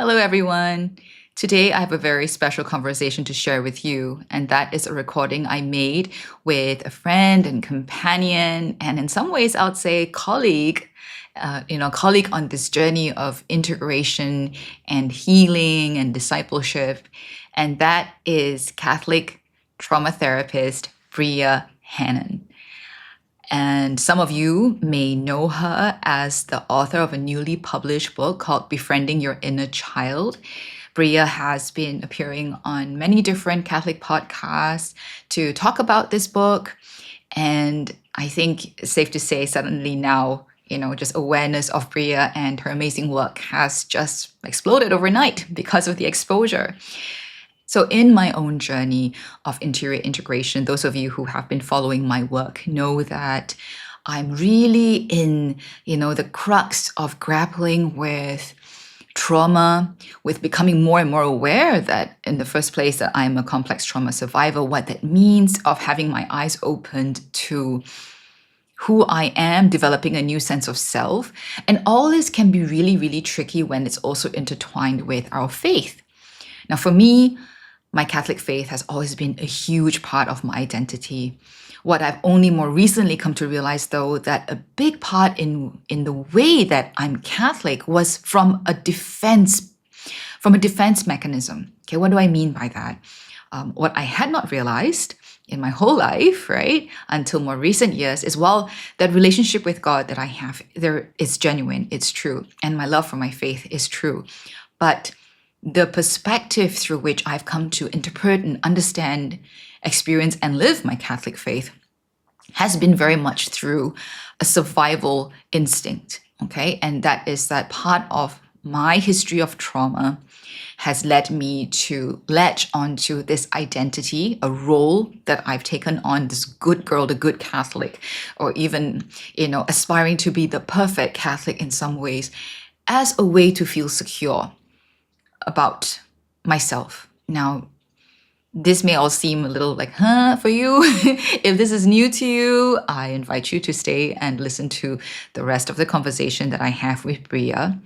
Hello, everyone. Today, I have a very special conversation to share with you, and that is a recording I made with a friend and companion, and in some ways, I would say colleague. Colleague on this journey of integration and healing and discipleship, and that is Catholic trauma therapist Brya Hanan. And some of you may know her as the author of a newly published book called Befriending Your Inner Child. Brya has been appearing on many different Catholic podcasts to talk about this book. And I think it's safe to say suddenly now, just awareness of Brya and her amazing work has just exploded overnight because of the exposure. So in my own journey of interior integration, those of you who have been following my work know that I'm really in, the crux of grappling with trauma, with becoming more and more aware that in the first place that I'm a complex trauma survivor, what that means of having my eyes opened to who I am, developing a new sense of self. And all this can be really, really tricky when it's also intertwined with our faith. Now, for me, my Catholic faith has always been a huge part of my identity. What I've only more recently come to realize, though, that a big part in the way that I'm Catholic was from a defense mechanism. Okay, what do I mean by that? What I had not realized in my whole life, right, until more recent years, is that relationship with God that I have there is genuine, it's true, and my love for my faith is true, but the perspective through which I've come to interpret and understand, experience, and live my Catholic faith has been very much through a survival instinct, okay? And that is that part of my history of trauma has led me to latch onto this identity, a role that I've taken on, this good girl, the good Catholic, or even, aspiring to be the perfect Catholic in some ways, as a way to feel secure about myself. Now, this may all seem a little like, for you? If this is new to you, I invite you to stay and listen to the rest of the conversation that I have with Brya.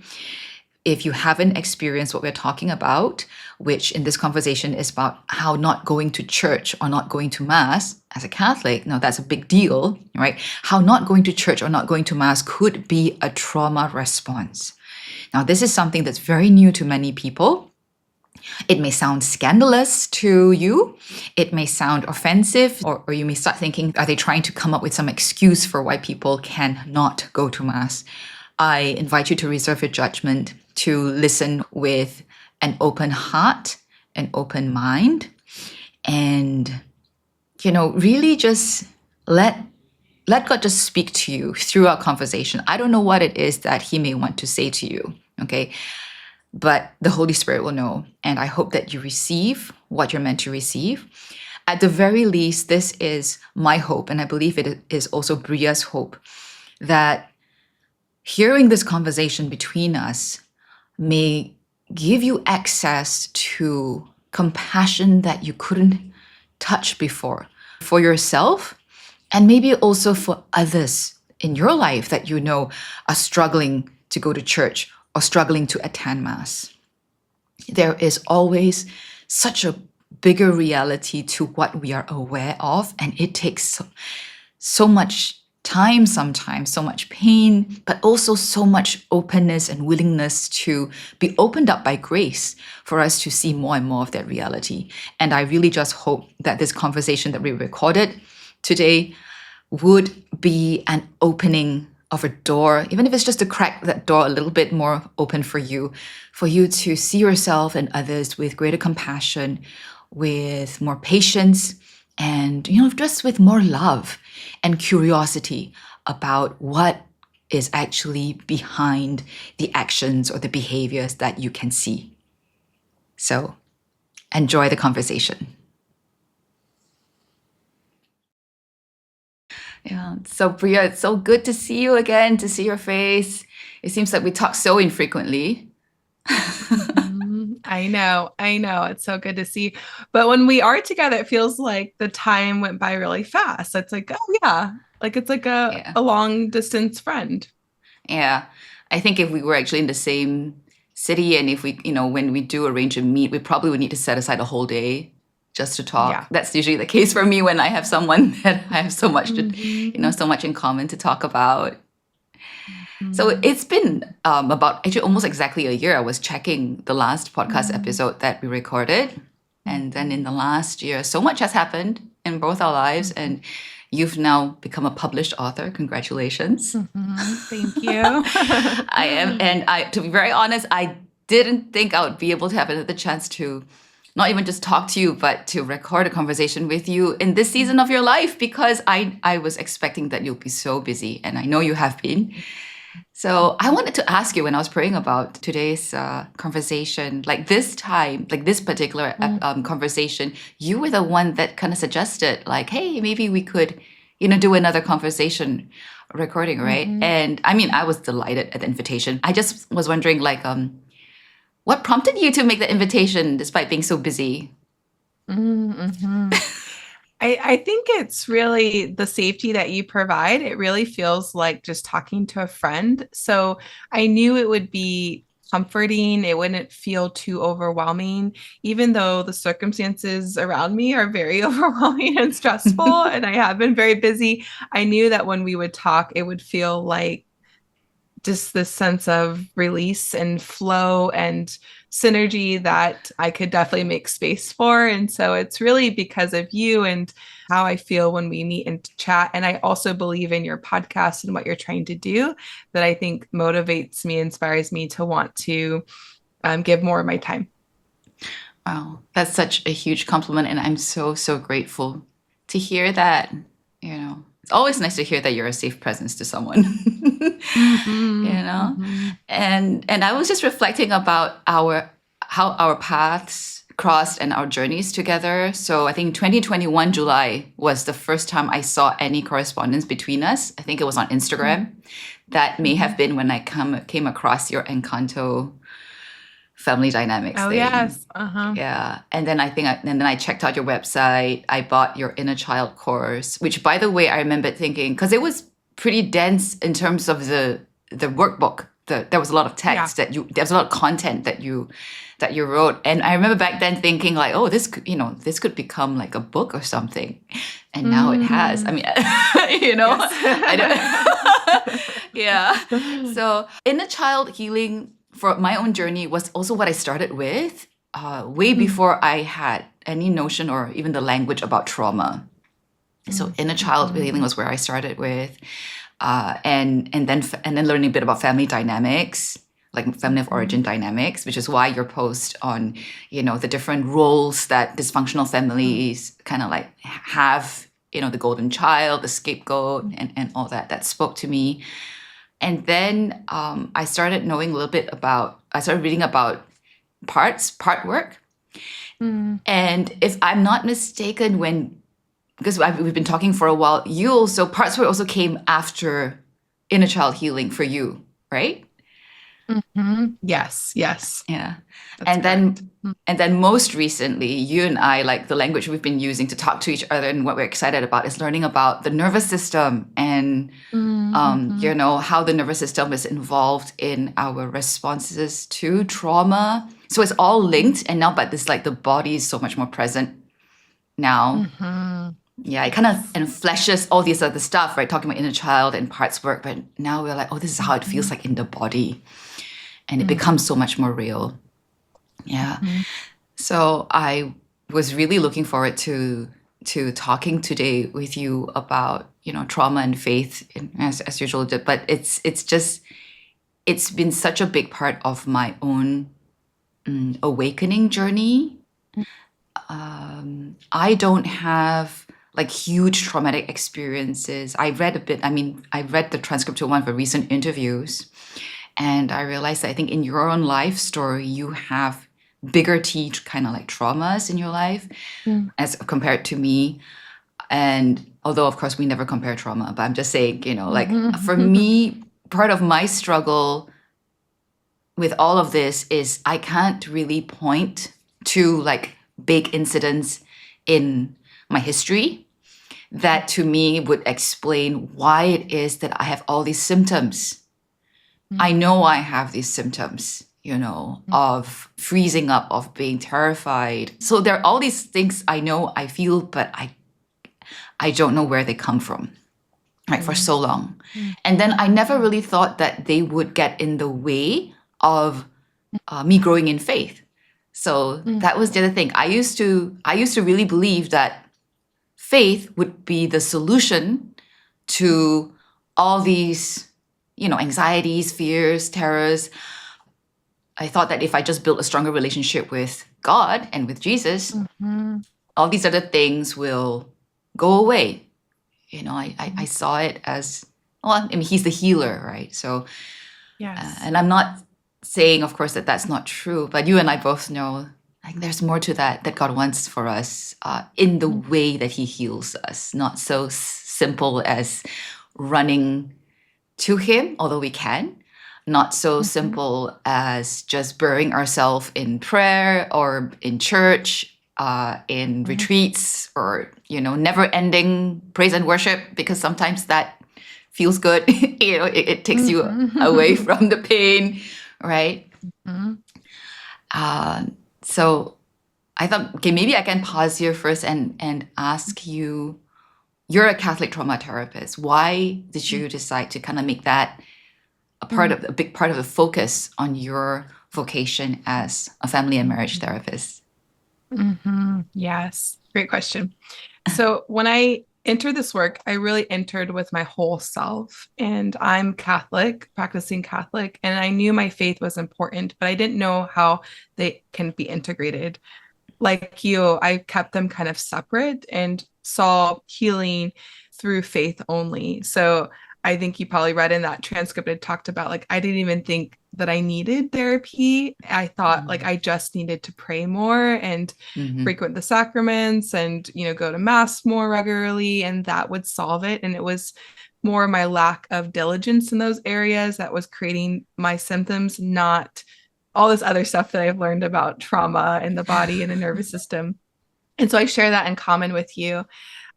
If you haven't experienced what we're talking about, which in this conversation is about how not going to church or not going to Mass as a Catholic, now that's a big deal, right? How not going to church or not going to Mass could be a trauma response. Now, this is something that's very new to many people. It may sound scandalous to you. It may sound offensive, or you may start thinking, are they trying to come up with some excuse for why people cannot go to Mass? I invite you to reserve your judgment, to listen with an open heart, an open mind, and, really just let God just speak to you through our conversation. I don't know what it is that he may want to say to you, okay? But the Holy Spirit will know. And I hope that you receive what you're meant to receive. At the very least, this is my hope, and I believe it is also Brya's hope, that hearing this conversation between us may give you access to compassion that you couldn't touch before for yourself, and maybe also for others in your life that are struggling to go to church or struggling to attend Mass. There is always such a bigger reality to what we are aware of, and it takes so much time sometimes, so much pain, but also so much openness and willingness to be opened up by grace for us to see more and more of that reality. And I really just hope that this conversation that we recorded today would be an opening of a door, even if it's just to crack that door a little bit more open for you to see yourself and others with greater compassion, with more patience, and, just with more love and curiosity about what is actually behind the actions or the behaviors that you can see. So enjoy the conversation. Yeah. So Brya, it's so good to see you again, to see your face. It seems like we talk so infrequently. I know. It's so good to see. But when we are together, it feels like the time went by really fast. It's like, oh yeah, like it's like a long distance friend. Yeah. I think if we were actually in the same city, and if we, when we do arrange a meet, we probably would need to set aside a whole day just to talk. Yeah. That's usually the case for me when I have someone that I have so much Mhm. so much in common to talk about. So Mhm. it's been about actually almost exactly a year. I was checking the last podcast episode that we recorded. And then in the last year, so much has happened in both our lives. And you've now become a published author. Congratulations. Thank you. I am. And to be very honest, I didn't think I would be able to have another chance to not even just talk to you, but to record a conversation with you in this season of your life, because I was expecting that you'll be so busy. And I know you have been. So I wanted to ask you, when I was praying about today's conversation, like this time, like this particular conversation, you were the one that kind of suggested, like, hey, maybe we could, do another conversation recording, right? And I mean, I was delighted at the invitation. I just was wondering, like, what prompted you to make the invitation despite being so busy? I think it's really the safety that you provide. It really feels like just talking to a friend. So I knew it would be comforting. It wouldn't feel too overwhelming, even though the circumstances around me are very overwhelming and stressful. And I have been very busy. I knew that when we would talk, it would feel like just this sense of release and flow and synergy that I could definitely make space for. And so it's really because of you and how I feel when we meet and chat. And I also believe in your podcast and what you're trying to do, that I think motivates me, inspires me to want to give more of my time. Wow, that's such a huge compliment. And I'm so, so grateful to hear that. It's always nice to hear that you're a safe presence to someone. And I was just reflecting about how our paths crossed and our journeys together. So I think 2021 July was the first time I saw any correspondence between us. I think it was on Instagram. That may have been when I came across your Encanto family dynamics Oh, thing. yes. Yeah. And then and then I checked out your website. I bought your inner child course, which, by the way, I remember thinking, because it was pretty dense in terms of the workbook. There was a lot of text there was a lot of content that you wrote. And I remember back then thinking, like, oh, this could become like a book or something. And now it has. I mean, Yes. I don't yeah. So inner child healing for my own journey was also what I started with, way before I had any notion or even the language about trauma. So inner child healing was where I started with, and then learning a bit about family dynamics, like family of origin dynamics, which is why your post on the different roles that dysfunctional families kind of like have, the golden child, the scapegoat, and all that spoke to me. And then I started knowing a little bit I started reading about part work. And if I'm not mistaken, because we've been talking for a while, parts work also came after inner child healing for you, right? Yes. Yeah. That's And then most recently, you and I, like, the language we've been using to talk to each other and what we're excited about is learning about the nervous system and how the nervous system is involved in our responses to trauma. So it's all linked, and now, but this, like, the body is so much more present now. Yeah, it kind of and fleshes all these other stuff, right? Talking about inner child and parts work, but now we're like, oh, this is how it feels like in the body, and it becomes so much more real. Yeah. So I was really looking forward to talking today with you about trauma and faith, as usual. But it's been such a big part of my own awakening journey. I don't have like huge traumatic experiences. I read a bit. I mean, I read the transcript to one of the recent interviews, and I realized that I think in your own life story, you have bigger T kind of like traumas in your life as compared to me. And although, of course, we never compare trauma, but I'm just saying, like for me, part of my struggle with all of this is I can't really point to like big incidents in my history that to me would explain why it is that I have all these symptoms. I know I have these symptoms, of freezing up, of being terrified. So there are all these things I know, I feel, but I don't know where they come from, right, for so long. And then I never really thought that they would get in the way of me growing in faith. So that was the other thing. I used to really believe that faith would be the solution to all these, anxieties, fears, terrors. I thought that if I just built a stronger relationship with God and with Jesus, all these other things will go away. I saw it as, well, I mean, he's the healer, right? So, Yes. And I'm not saying, of course, that that's not true, but you and I both know, like, there's more to that God wants for us in the way that he heals us. Not so simple as running to him, although we can. Not so simple as just burying ourselves in prayer or in church, in retreats, or, never-ending praise and worship, because sometimes that feels good. It takes you away from the pain, right? So I thought, okay, maybe I can pause here first and ask you, you're a Catholic trauma therapist. Why did you decide to kind of make that a big part of the focus on your vocation as a family and marriage therapist? Yes, great question. So when I entered this work, I really entered with my whole self. And I'm Catholic, practicing Catholic, and I knew my faith was important, but I didn't know how they can be integrated. Like you, I kept them kind of separate and saw healing through faith only. So I think you probably read in that transcript, it talked about, like, I didn't even think that I needed therapy. I thought like I just needed to pray more and frequent the sacraments and, go to mass more regularly, and that would solve it. And it was more my lack of diligence in those areas that was creating my symptoms, not all this other stuff that I've learned about trauma in the body and the nervous system. And so I share that in common with you.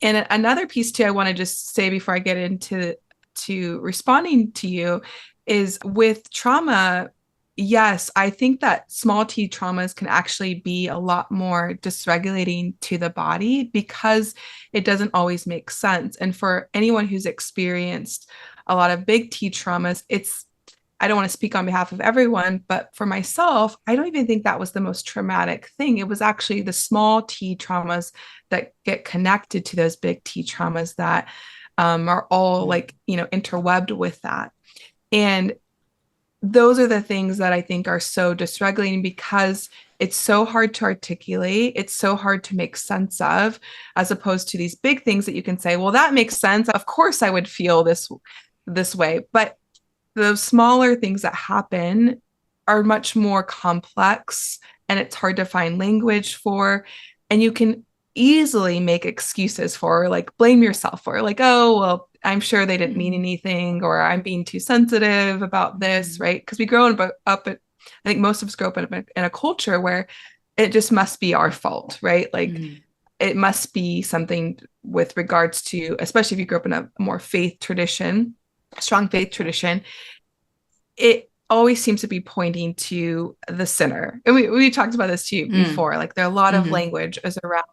And another piece too, I want to just say before I get into responding to you, is with trauma. Yes, I think that small t traumas can actually be a lot more dysregulating to the body because it doesn't always make sense. And for anyone who's experienced a lot of big T traumas, I don't want to speak on behalf of everyone, but for myself, I don't even think that was the most traumatic thing. It was actually the small T traumas that get connected to those big T traumas that are all interwebbed with that. And those are the things that I think are so dysregulating because it's so hard to articulate. It's so hard to make sense of, as opposed to these big things that you can say, well, that makes sense. Of course I would feel this way. But those smaller things that happen are much more complex, and it's hard to find language for, and you can easily make excuses for, like, blame yourself for, like, oh, well, I'm sure they didn't mean anything, or I'm being too sensitive about this, right? Because we grow up I think most of us grow up in a culture where it just must be our fault, right? Like it must be something with regards to, especially if you grew up in a more strong faith tradition, it always seems to be pointing to the sinner. And we talked about this too before, like there are a lot of language is around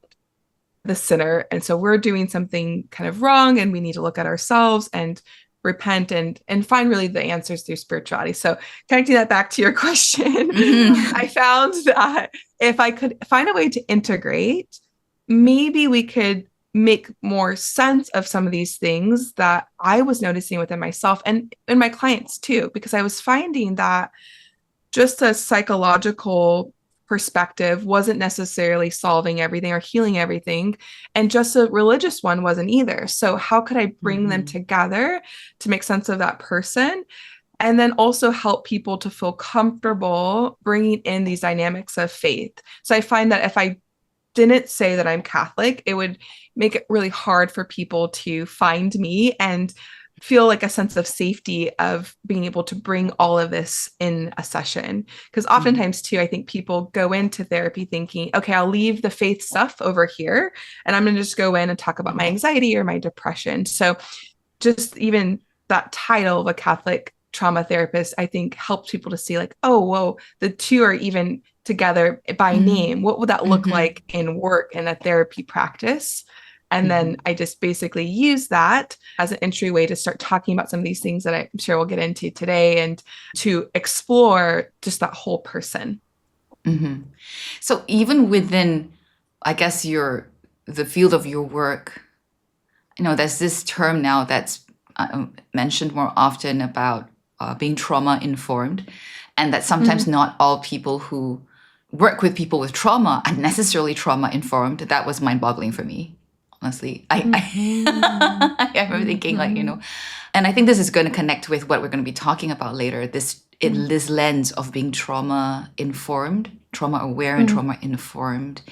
the sinner. And so we're doing something kind of wrong, and we need to look at ourselves and repent and find really the answers through spirituality. So connecting that back to your question, I found that if I could find a way to integrate, maybe we could make more sense of some of these things that I was noticing within myself and in my clients too, because I was finding that just a psychological perspective wasn't necessarily solving everything or healing everything. And just a religious one wasn't either. So how could I bring them together to make sense of that person? And then also help people to feel comfortable bringing in these dynamics of faith. So I find that if I didn't say that I'm Catholic, it would make it really hard for people to find me and feel like a sense of safety of being able to bring all of this in a session. Because oftentimes too, I think people go into therapy thinking, okay, I'll leave the faith stuff over here and I'm going to just go in and talk about my anxiety or my depression. So just even that title of a Catholic trauma therapist, I think helps people to see like, oh, whoa, the two are even together by name. What would that look like in work in a therapy practice? And then I just basically use that as an entryway to start talking about some of these things that I'm sure we'll get into today and to explore just that whole person. So even within, I guess, the field of your work, there's this term now that's mentioned more often about being trauma informed, and that sometimes not all people who work with people with trauma are necessarily trauma informed. That was mind boggling for me, honestly. I remember thinking and I think this is going to connect with what we're going to be talking about later. This lens of being trauma informed, trauma aware, and trauma informed.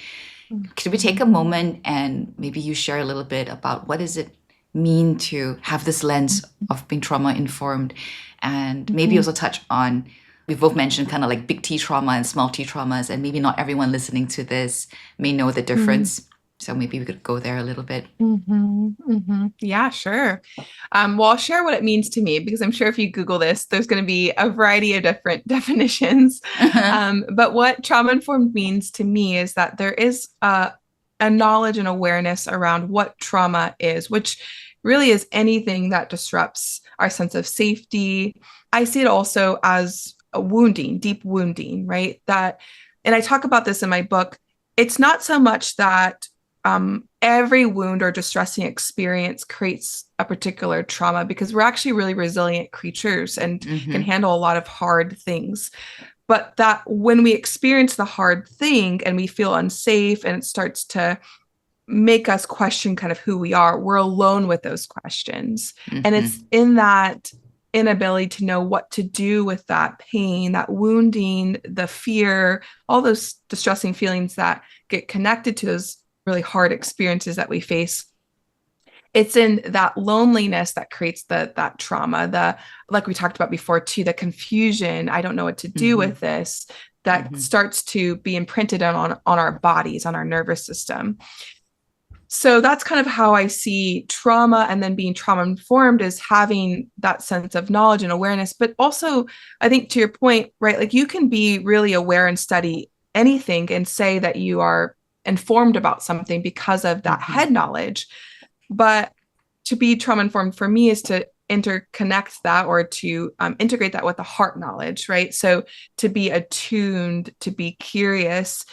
Could we take a moment and maybe you share a little bit about what does it mean to have this lens of being trauma informed, and maybe also touch on, we've both mentioned kind of like big T trauma and small T traumas, and maybe not everyone listening to this may know the difference. So maybe we could go there a little bit. Yeah, sure. Well, I'll share what it means to me, because I'm sure if you Google this, there's going to be a variety of different definitions. But what trauma-informed means to me is that there is a knowledge and awareness around what trauma is, which really is anything that disrupts our sense of safety. I see it also as a wounding, deep wounding, right? And I talk about this in my book. It's not so much that every wound or distressing experience creates a particular trauma, because we're actually really resilient creatures and can handle a lot of hard things. But that when we experience the hard thing and we feel unsafe and it starts to make us question kind of who we are, we're alone with those questions. And it's in that inability to know what to do with that pain, that wounding, the fear, all those distressing feelings that get connected to those really hard experiences that we face. It's in that loneliness that creates that trauma, like we talked about before too, the confusion, I don't know what to do with this, that starts to be imprinted on our bodies, on our nervous system. So that's kind of how I see trauma, and then being trauma informed is having that sense of knowledge and awareness. But also, I think to your point, right, like you can be really aware and study anything and say that you are informed about something because of that head knowledge. But to be trauma informed for me is to interconnect that, or to integrate that with the heart knowledge, right? So to be attuned, to be curious,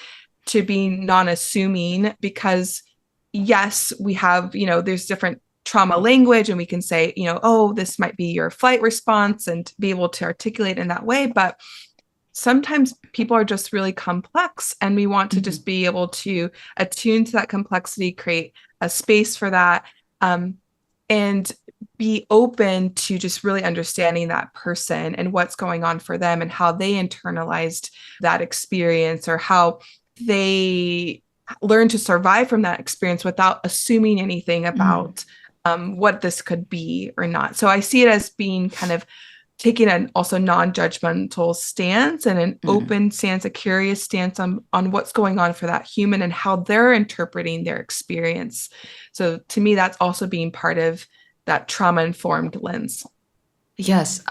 to be non-assuming, because yes, we have, there's different trauma language, and we can say, oh, this might be your flight response, and be able to articulate in that way. But sometimes people are just really complex, and we want to just be able to attune to that complexity, create a space for that, and be open to just really understanding that person and what's going on for them and how they internalized that experience, or how they learn to survive from that experience without assuming anything about what this could be or not. So I see it as being kind of taking an also non-judgmental stance, and an open stance, a curious stance on what's going on for that human and how they're interpreting their experience. So to me, that's also being part of that trauma-informed lens. Yes,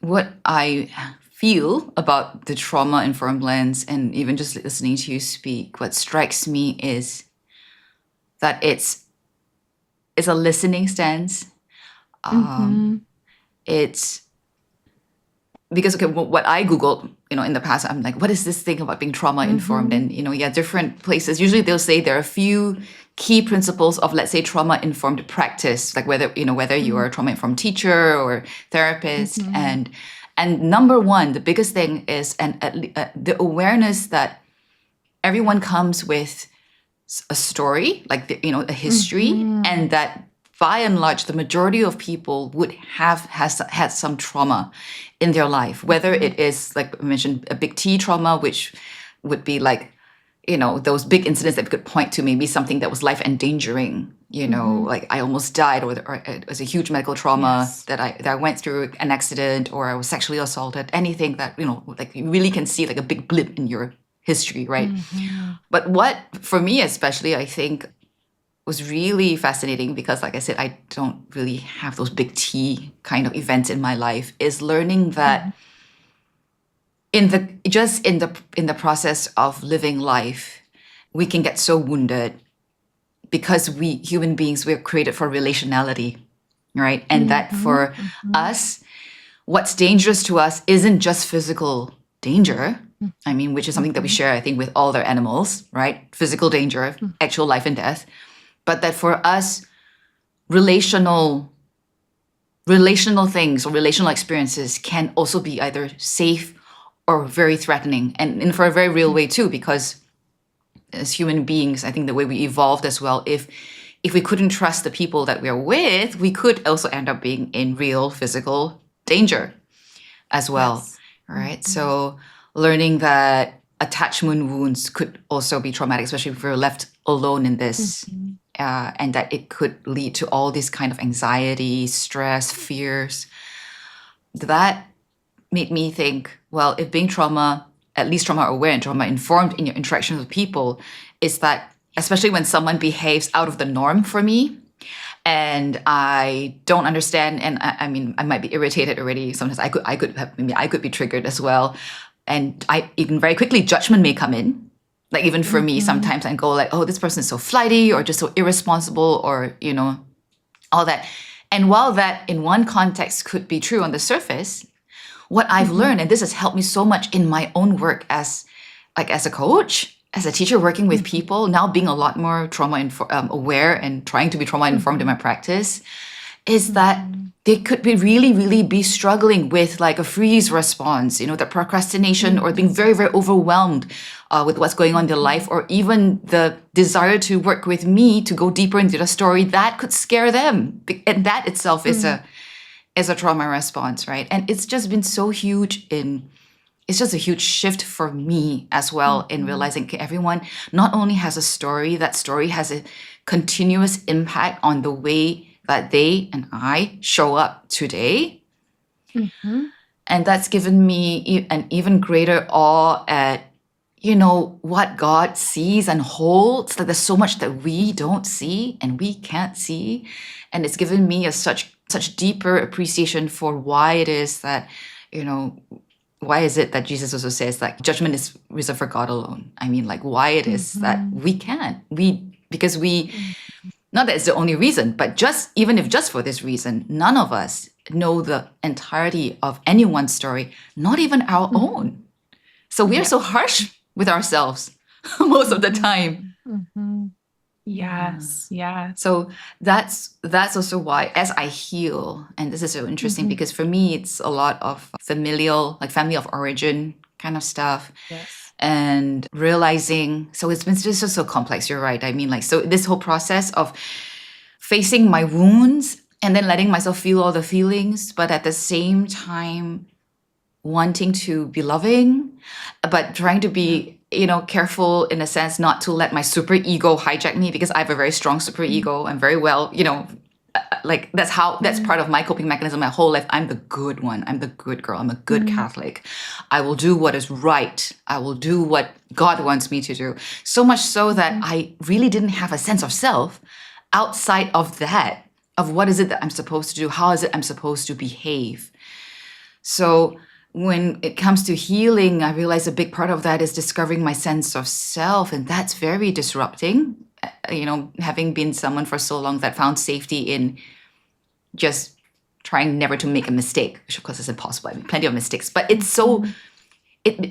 what I feel about the trauma-informed lens, and even just listening to you speak, what strikes me is that it's a listening stance. It's because, okay, what I Googled, in the past, I'm like, what is this thing about being trauma informed? And, different places, usually they'll say there are a few key principles of, let's say, trauma informed practice, like whether you are a trauma informed teacher or therapist. And number one, the biggest thing is the awareness that everyone comes with a story, like, a history, and that by and large, the majority of people would have had some trauma in their life, whether it is, like I mentioned, a big T trauma, which would be like, those big incidents that we could point to, maybe something that was life endangering, like I almost died, or it was a huge medical trauma that I went through an accident, or I was sexually assaulted, anything that, like you really can see like a big blip in your history, right? But what, for me especially, I think was really fascinating because, like I said, I don't really have those big T kind of events in my life, is learning that in the process of living life, we can get so wounded because we human beings, we're created for relationality, right? And that for us, what's dangerous to us isn't just physical danger. I mean, which is something that we share, I think, with all their animals, right? Physical danger, actual life and death. But that for us, relational things or relational experiences can also be either safe or very threatening, and for a very real way too, because as human beings, I think the way we evolved as well, if we couldn't trust the people that we're with, we could also end up being in real physical danger as well, Yes. right? So learning that attachment wounds could also be traumatic, especially if we're left alone in this, and that it could lead to all this kind of anxiety, stress, fears. That made me think, well, if being at least trauma aware and trauma informed in your interaction with people, is that especially when someone behaves out of the norm for me and I don't understand, and I mean, I might be irritated already. Sometimes I could be triggered as well. And I even very quickly, judgment may come in. Like even for me, sometimes I go like, oh, this person is so flighty or just so irresponsible or, all that. And while that in one context could be true on the surface, what I've learned, and this has helped me so much in my own work as a coach, as a teacher working with people, now being a lot more trauma aware and trying to be trauma informed in my practice, is that they could be really, really be struggling with like a freeze response, the procrastination or being very, very overwhelmed with what's going on in their life, or even the desire to work with me to go deeper into the story that could scare them. And that itself is a trauma response, right? And it's just been so huge it's just a huge shift for me as well in realizing, okay, everyone not only has a story, that story has a continuous impact on the way that they and I show up today. And that's given me an even greater awe at, what God sees and holds. That there's so much that we don't see and we can't see. And it's given me such deeper appreciation for why it is that, why is it that Jesus also says that judgment is reserved for God alone? I mean, like why it is that we can't. Because not that it's the only reason, but even if just for this reason, none of us know the entirety of anyone's story, not even our own. So we are so harsh with ourselves most of the time. Yes. So that's also why, as I heal, and this is so interesting because for me it's a lot of familial, like family of origin kind of stuff. Yes. And realizing, so it's just so complex, you're right. I mean, like, so this whole process of facing my wounds and then letting myself feel all the feelings, but at the same time wanting to be loving, but trying to be, careful in a sense not to let my super ego hijack me, because I have a very strong super ego. I'm very well, like that's part of my coping mechanism my whole life. I'm the good one. I'm the good girl. I'm a good Catholic. I will do what is right. I will do what God wants me to do. So much so that I really didn't have a sense of self outside of that, of what is it that I'm supposed to do? How is it I'm supposed to behave? So when it comes to healing, I realize a big part of that is discovering my sense of self. And that's very disrupting. Having been someone for so long that found safety in just trying never to make a mistake, which of course is impossible. I mean, plenty of mistakes, but it's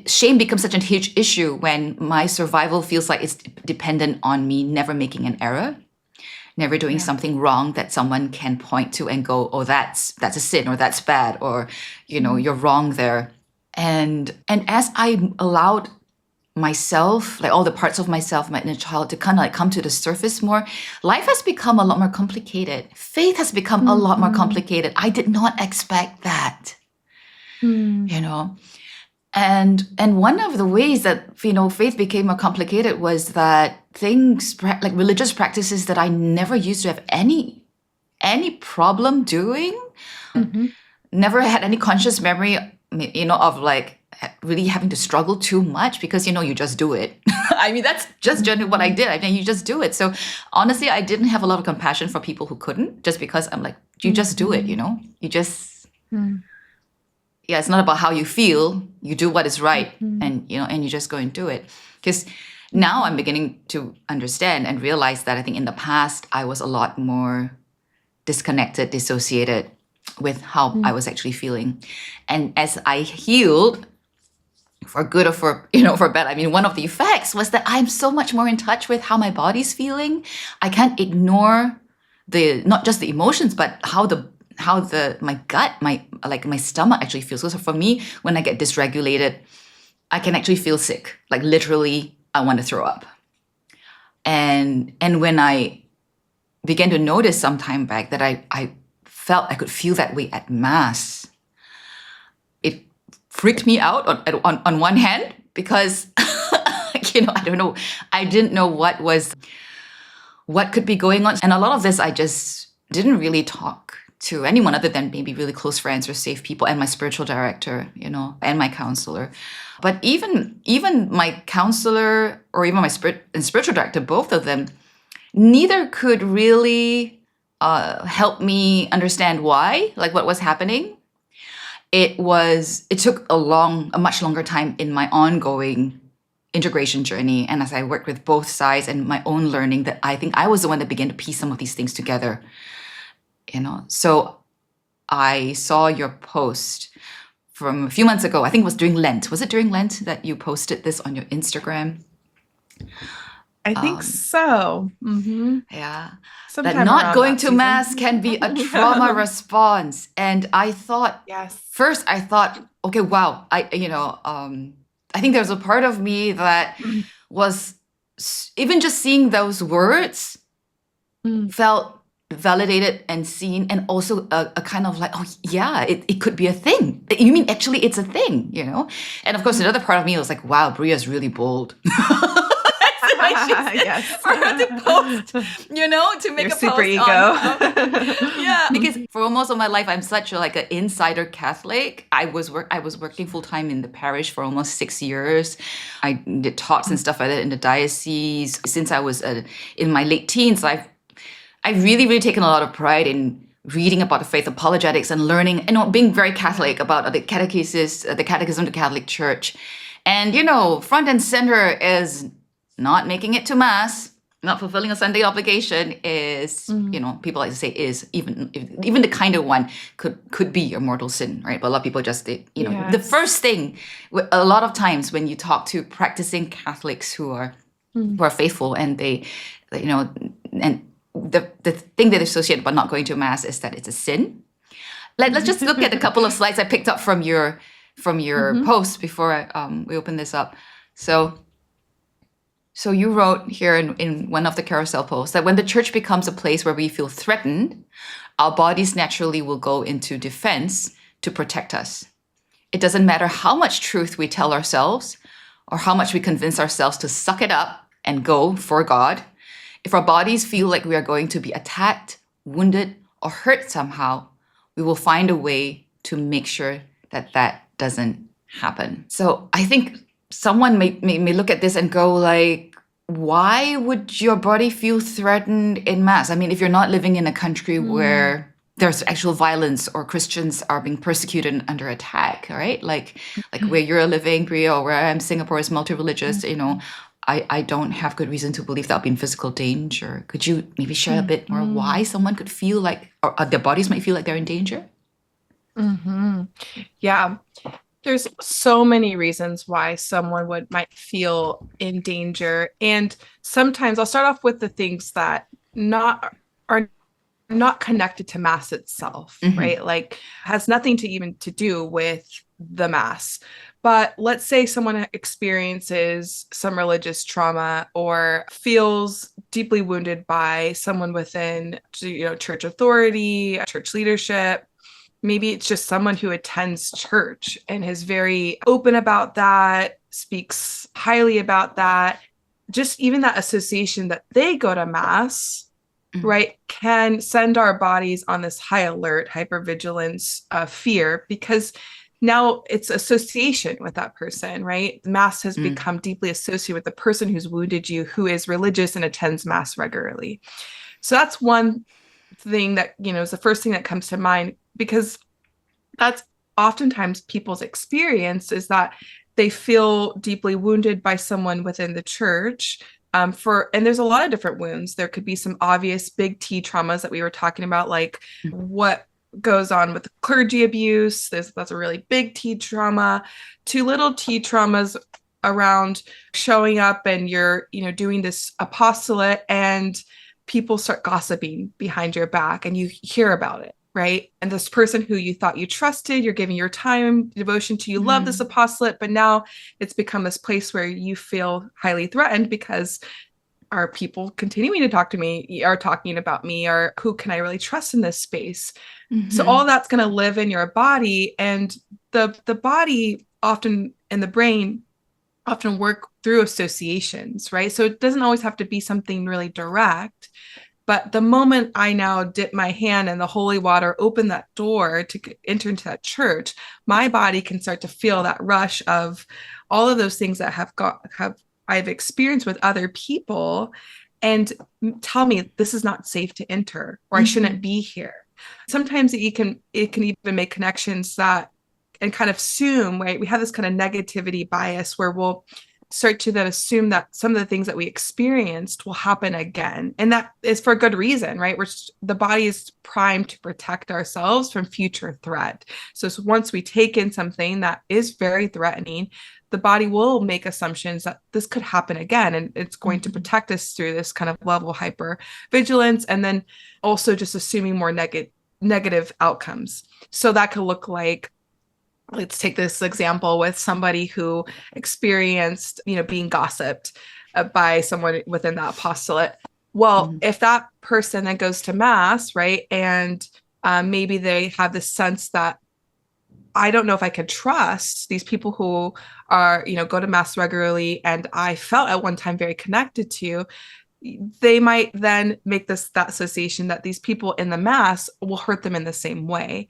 shame becomes such a huge issue when my survival feels like it's dependent on me never making an error, never doing something wrong that someone can point to and go, oh, that's a sin, or that's bad, or, you're wrong there. And as I allowed myself, like all the parts of myself, my inner child, to kind of like come to the surface more, life has become a lot more complicated. Faith has become a lot more complicated. I did not expect that, And one of the ways that, faith became more complicated was that things like religious practices that I never used to have any problem doing, never had any conscious memory, of like really having to struggle too much, because, you just do it. I mean, that's just generally what I did. I mean, you just do it. So honestly, I didn't have a lot of compassion for people who couldn't, just because I'm like, you just do it, you just, yeah, it's not about how you feel. You do what is right, and you just go and do it. Because now I'm beginning to understand and realize that I think in the past I was a lot more disconnected, dissociated with how I was actually feeling. And as I healed, for good or for bad, I mean, one of the effects was that I'm so much more in touch with how my body's feeling. I can't ignore not just the emotions, but how my gut, my stomach actually feels. So for me, when I get dysregulated, I can actually feel sick. Like literally, I want to throw up. And when I began to notice some time back that I felt I could feel that way at Mass, it freaked me out on one hand, because I don't know, I didn't know what could be going on. And a lot of this I just didn't really talk to anyone other than maybe really close friends or safe people and my spiritual director, and my counselor. But even my counselor or even my spiritual director, both of them, neither could really help me understand why, like what was happening. It took a much longer time in my ongoing integration journey, and as I worked with both sides and my own learning, that I think I was the one that began to piece some of these things together. So I saw your post from a few months ago. I think it was during Lent. Was it during Lent that you posted this on your Instagram? I think so. Yeah. Sometime that not around going that to season. Mass can be a trauma response. And I thought, first I thought, okay, wow. I think there's a part of me that was, even just seeing those words, felt validated and seen, and also a kind of like, oh yeah, it could be a thing. You mean actually it's a thing, And of course, another part of me was like, wow, Brya's really bold. Yes. For her to post, to make Your a super post ego. yeah, because for most of my life, I'm such an insider Catholic. I was working full time in the parish for almost 6 years. I did talks and stuff like that in the diocese. Since I was in my late teens, I've really, really taken a lot of pride in reading about the faith, apologetics, and learning, being very Catholic about the catechism of the Catholic Church. And, front and center is not making it to Mass, not fulfilling a Sunday obligation is, people like to say is, even the kinder one could be a mortal sin, right? But a lot of people just, the first thing, a lot of times when you talk to practicing Catholics who are faithful, and and the thing that is associated with not going to Mass is that it's a sin. Let's just look at a couple of slides I picked up from your post before we open this up. So you wrote here in one of the carousel posts that when the church becomes a place where we feel threatened, our bodies naturally will go into defense to protect us. It doesn't matter how much truth we tell ourselves or how much we convince ourselves to suck it up and go for God. If our bodies feel like we are going to be attacked, wounded, or hurt somehow, we will find a way to make sure that doesn't happen. So I think someone may look at this and go like, why would your body feel threatened in Mass? I mean, if you're not living in a country where there's actual violence or Christians are being persecuted and under attack, right? Like where you're living, Brya, or where I'm, Singapore is multi-religious, I don't have good reason to believe that I'll be in physical danger. Could you maybe share a bit more why someone could feel like, or their bodies might feel like they're in danger? Yeah. There's so many reasons why someone might feel in danger. And sometimes I'll start off with the things that are not connected to Mass itself, right? Like has nothing to do with the Mass. But let's say someone experiences some religious trauma or feels deeply wounded by someone within, church authority, church leadership. Maybe it's just someone who attends church and is very open about that, speaks highly about that. Just even that association that they go to Mass, right, can send our bodies on this high alert, hypervigilance, fear, because now it's association with that person, right? Mass has Mm. become deeply associated with the person who's wounded you, who is religious and attends mass regularly. So that's one thing that, is the first thing that comes to mind, because that's oftentimes people's experience, is that they feel deeply wounded by someone within the church. And there's a lot of different wounds. There could be some obvious big T traumas that we were talking about, like what goes on with clergy abuse. That's a really big T trauma. Two little T traumas around showing up and you're, doing this apostolate and people start gossiping behind your back and you hear about it, right? And this person who you thought you trusted, you're giving your time, devotion to, you love this apostolate, but now it's become this place where you feel highly threatened because are people continuing to talk to me, are talking about me, or who can I really trust in this space? So all that's going to live in your body, and the body often and the brain often work through associations, right? So it doesn't always have to be something really direct. But the moment I now dip my hand in the holy water, open that door to enter into that church, my body can start to feel that rush of all of those things that I've experienced with other people, and tell me this is not safe to enter, or I shouldn't be here. Sometimes it can even make connections that and kind of assume, right? We have this kind of negativity bias where we'll start to then assume that some of the things that we experienced will happen again. And that is for a good reason, right? The body is primed to protect ourselves from future threat. So once we take in something that is very threatening, the body will make assumptions that this could happen again. And it's going to protect us through this kind of level of hypervigilance, and then also just assuming more negative outcomes. So that could look like, let's take this example with somebody who experienced, being gossiped by someone within that apostolate. Well, if that person then goes to mass, right, and maybe they have this sense that I don't know if I can trust these people who are, go to mass regularly, and I felt at one time very connected to, they might then make that association that these people in the mass will hurt them in the same way.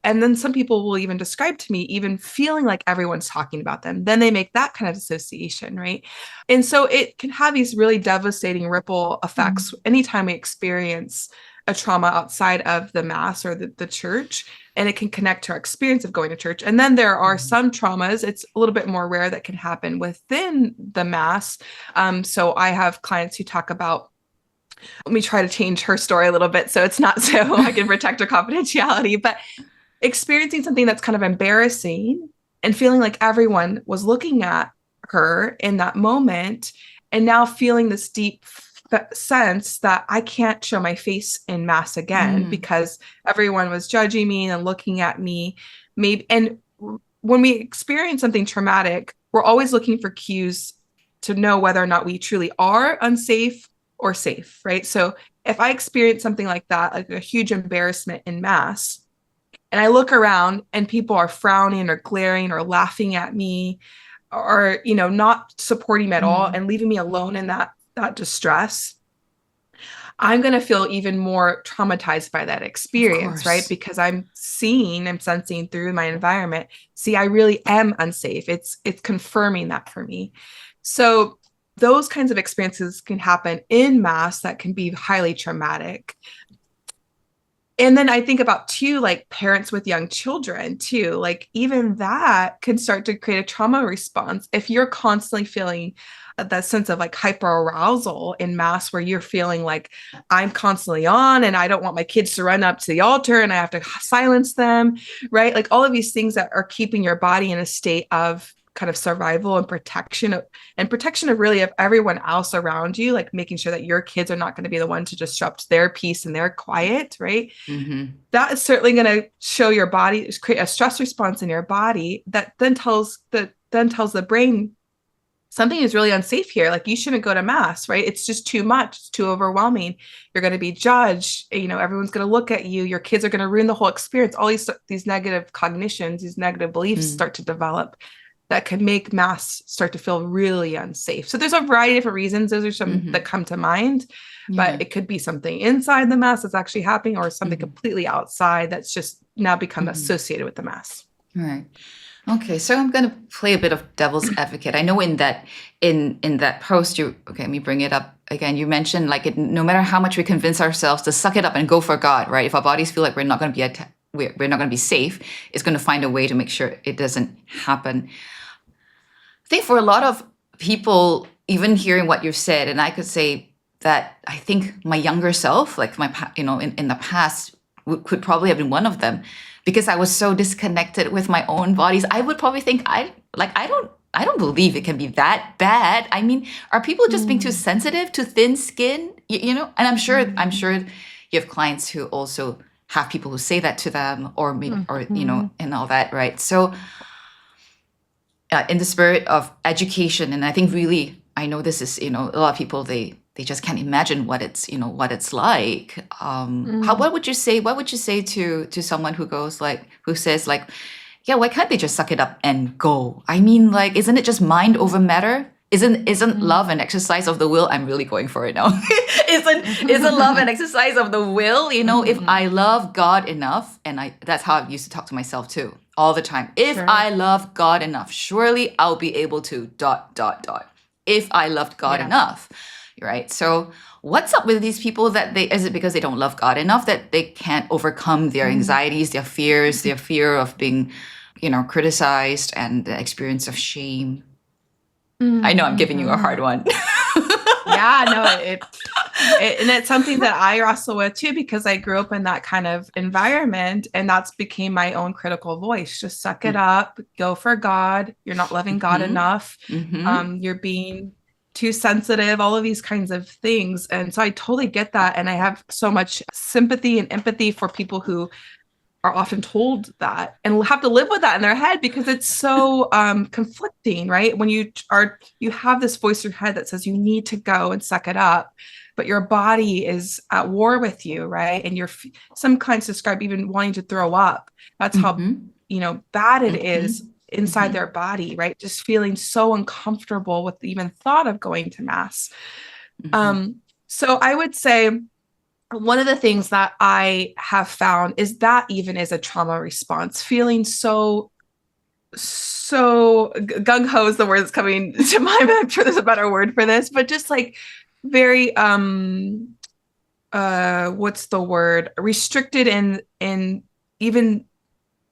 And then some people will even describe to me even feeling like everyone's talking about them. Then they make that kind of association, right? And so it can have these really devastating ripple effects anytime we experience a trauma outside of the mass or the church, and it can connect to our experience of going to church. And then there are some traumas, it's a little bit more rare, that can happen within the mass. So I have clients who talk about, let me try to change her story a little bit so it's not so I can protect her confidentiality, but experiencing something that's kind of embarrassing and feeling like everyone was looking at her in that moment, and now feeling this deep sense that I can't show my face in mass again because everyone was judging me and looking at me. And when we experience something traumatic, we're always looking for cues to know whether or not we truly are unsafe or safe, right? So if I experience something like that, like a huge embarrassment in mass, and I look around and people are frowning or glaring or laughing at me, or, not supporting me at all and leaving me alone in that distress, I'm going to feel even more traumatized by that experience, right? Because I'm sensing through my environment, see, I really am unsafe. It's confirming that for me. So those kinds of experiences can happen in mass that can be highly traumatic. And then I think about too, like parents with young children too, like even that can start to create a trauma response. If you're constantly feeling that sense of like hyper arousal in mass, where you're feeling like I'm constantly on and I don't want my kids to run up to the altar and I have to silence them, right? Like all of these things that are keeping your body in a state of kind of survival and protection of really of everyone else around you, like making sure that your kids are not going to be the one to disrupt their peace and their quiet, right? That is certainly going to show your body, create a stress response in your body that then tells the brain something is really unsafe here. Like you shouldn't go to mass, right? It's just too much. It's too overwhelming. You're going to be judged. Everyone's going to look at you. Your kids are going to ruin the whole experience. All these negative cognitions, these negative beliefs start to develop that can make mass start to feel really unsafe. So there's a variety of different reasons. Those are some that come to mind, but it could be something inside the mass that's actually happening, or something completely outside that's just now become associated with the mass. Right. Okay, so I'm going to play a bit of devil's advocate. I know in that post you okay, let me bring it up again. You mentioned like no matter how much we convince ourselves to suck it up and go for God, right? If our bodies feel like we're not going to be we're not going to be safe, it's going to find a way to make sure it doesn't happen. I think for a lot of people, even hearing what you've said, and I could say that I think my younger self, like in the past, could probably have been one of them, because I was so disconnected with my own bodies. I would probably think I don't believe it can be that bad. I mean, are people just being too Mm. sensitive to thin skin? And I'm sure Mm. you have clients who also have people who say that to them, or maybe, or Mhm. and all that, right? So in the spirit of education, and I think really, I know this is, a lot of people, they just can't imagine what it's like. How Mm. what would you say to someone who says like, yeah, why can't they just suck it up and go? I mean, like, isn't it just mind over matter? Isn't love Mm. an exercise of the will? I'm really going for it now. Isn't love an exercise of the will? If Mhm. I love God enough, and that's how I used to talk to myself too, all the time. If Sure. I love God enough, surely I'll be able to dot dot dot. If I loved God Yeah. enough, right? So what's up with these people that is it because they don't love God enough that they can't overcome their Mm. anxieties, their fears, their fear of being, criticized, and the experience of shame? I know I'm giving you a hard Mhm. one. Yeah, no, and it's something that I wrestle with too, because I grew up in that kind of environment, and that's became my own critical voice. Just suck it up, go for God. You're not loving God Mm-hmm. enough. Mm-hmm. You're being too sensitive, all of these kinds of things. And so I totally get that. And I have so much sympathy and empathy for people who are often told that and have to live with that in their head, because it's so conflicting, right? When you have this voice in your head that says you need to go and suck it up, but your body is at war with you, right? And some clients describe even wanting to throw up. That's how Mm-hmm. bad it is Mm-hmm. inside Mm-hmm. their body, right? Just feeling so uncomfortable with the even thought of going to mass. Mm-hmm. um so I would say one of the things that I have found is that even is a trauma response, feeling so gung ho is the word that's coming to mind. I'm sure there's a better word for this, but just like very what's the word, restricted in even,